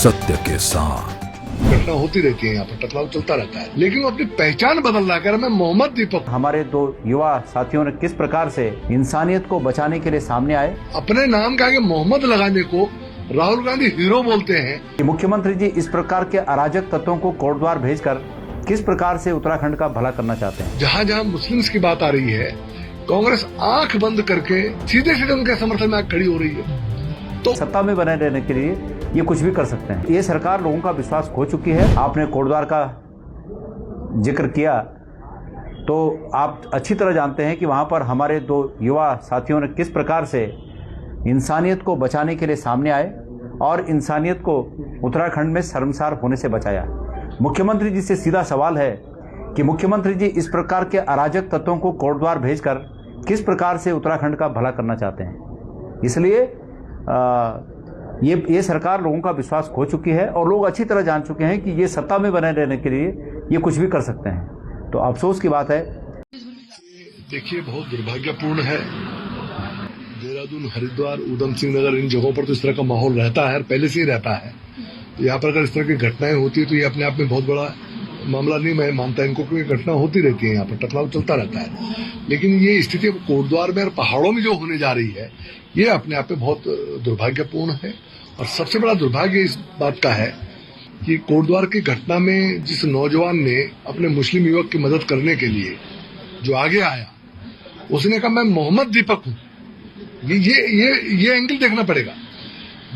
सत्य के साथ घटना होती रहती है, यहाँ पर टकराव चलता रहता है, लेकिन वो अपनी पहचान बदल रहा कर मैं मोहम्मद दीपक। हमारे दो युवा साथियों ने किस प्रकार से इंसानियत को बचाने के लिए सामने आए। अपने नाम के आगे मोहम्मद लगाने को राहुल गांधी हीरो बोलते हैं। कि मुख्यमंत्री जी इस प्रकार के अराजक तत्वों को कोटद्वार भेजकर किस प्रकार से उत्तराखंड का भला करना चाहते हैं। जहाँ जहाँ मुस्लिम्स की बात आ रही है, कांग्रेस आंख बंद करके सीधे सीधे उनके समर्थन में खड़ी हो रही है। तो सत्ता में बने रहने के लिए ये कुछ भी कर सकते हैं। ये सरकार लोगों का विश्वास खो चुकी है। आपने कोटद्वार का जिक्र किया तो आप अच्छी तरह जानते हैं कि वहां पर हमारे दो युवा साथियों ने किस प्रकार से इंसानियत को बचाने के लिए सामने आए और इंसानियत को उत्तराखंड में शर्मसार होने से बचाया। मुख्यमंत्री जी से सीधा सवाल है कि मुख्यमंत्री जी इस प्रकार के अराजक तत्वों को कोटद्वार भेजकर किस प्रकार से उत्तराखंड का भला करना चाहते हैं। इसलिए ये सरकार लोगों का विश्वास खो चुकी है और लोग अच्छी तरह जान चुके हैं कि ये सत्ता में बने रहने के लिए ये कुछ भी कर सकते हैं। तो अफसोस की बात है। देखिए, बहुत दुर्भाग्यपूर्ण है। देहरादून, हरिद्वार, उधम सिंह नगर, इन जगहों पर तो इस तरह का माहौल रहता है और पहले से ही रहता है। तो यहाँ पर अगर इस तरह की घटनाएं होती है तो ये अपने आप में बहुत बड़ा मामला नहीं मैं मानता इनको, क्योंकि घटना होती रहती है, यहाँ पर टकराव चलता रहता है। लेकिन ये स्थिति कोटद्वार में और पहाड़ों में जो होने जा रही है, ये अपने आप में बहुत दुर्भाग्यपूर्ण है। और सबसे बड़ा दुर्भाग्य इस बात का है कि कोटद्वार की घटना में जिस नौजवान ने अपने मुस्लिम युवक की मदद करने के लिए जो आगे आया, उसने कहा मैं मोहम्मद दीपक हूँ। ये एंगल देखना पड़ेगा।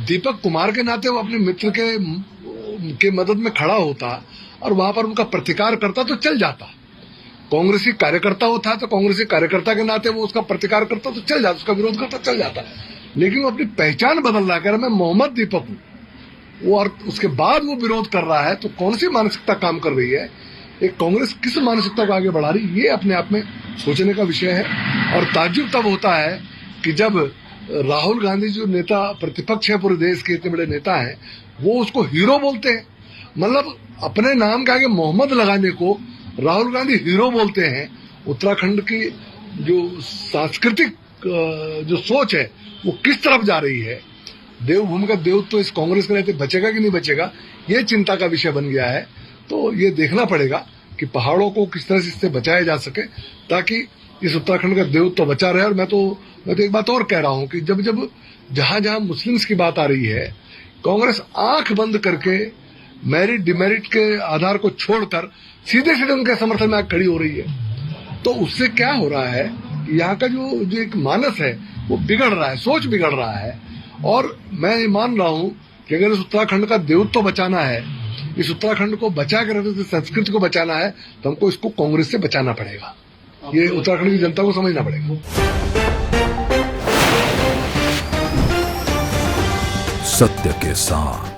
दीपक कुमार के नाते वो अपने मित्र के मदद में खड़ा होता और वहां पर उनका प्रतिकार करता तो चल जाता। कांग्रेसी कार्यकर्ता होता तो कांग्रेसी कार्यकर्ता के नाते वो उसका प्रतिकार करता तो चल जाता, उसका विरोध करता चल जाता। लेकिन वो अपनी पहचान बदल रहा कर मैं मोहम्मद दीपक हूँ, वो और उसके बाद वो विरोध कर रहा है। तो कौन सी मानसिकता काम कर रही है, एक कांग्रेस किस मानसिकता को आगे बढ़ा रही, ये अपने आप में सोचने का विषय है। और ताज्जुब तब होता है कि जब राहुल गांधी जो नेता प्रतिपक्ष है, पूरे देश के इतने बड़े नेता हैं, वो उसको हीरो बोलते हैं। मतलब अपने नाम के आगे मोहम्मद लगाने को राहुल गांधी हीरो बोलते हैं। उत्तराखंड की जो सांस्कृतिक जो सोच है वो किस तरफ जा रही है, देवभूमि का देव तो इस कांग्रेस के रहते बचेगा कि नहीं बचेगा, ये चिंता का विषय बन गया है। तो ये देखना पड़ेगा कि पहाड़ों को किस तरह से इससे बचाया जा सके ताकि इस उत्तराखंड का देव तो बचा रहे। और मैं तो एक बात और कह रहा हूं कि जब जहां जहां मुस्लिम्स की बात आ रही है, कांग्रेस आंख बंद करके मेरिट डिमेरिट के आधार को छोड़कर सीधे सीधे उनके समर्थन में खड़ी हो रही है। तो उससे क्या हो रहा है, यहाँ का जो एक मानस है वो बिगड़ रहा है, सोच बिगड़ रहा है। और मैं मान रहा हूं कि अगर इस उत्तराखंड का देवत्व बचाना है, इस उत्तराखंड को बचा कर रखने, संस्कृति को बचाना है, तो हमको इसको कांग्रेस से बचाना पड़ेगा। ये उत्तराखंड की जनता को समझना पड़ेगा। सत्य के साथ।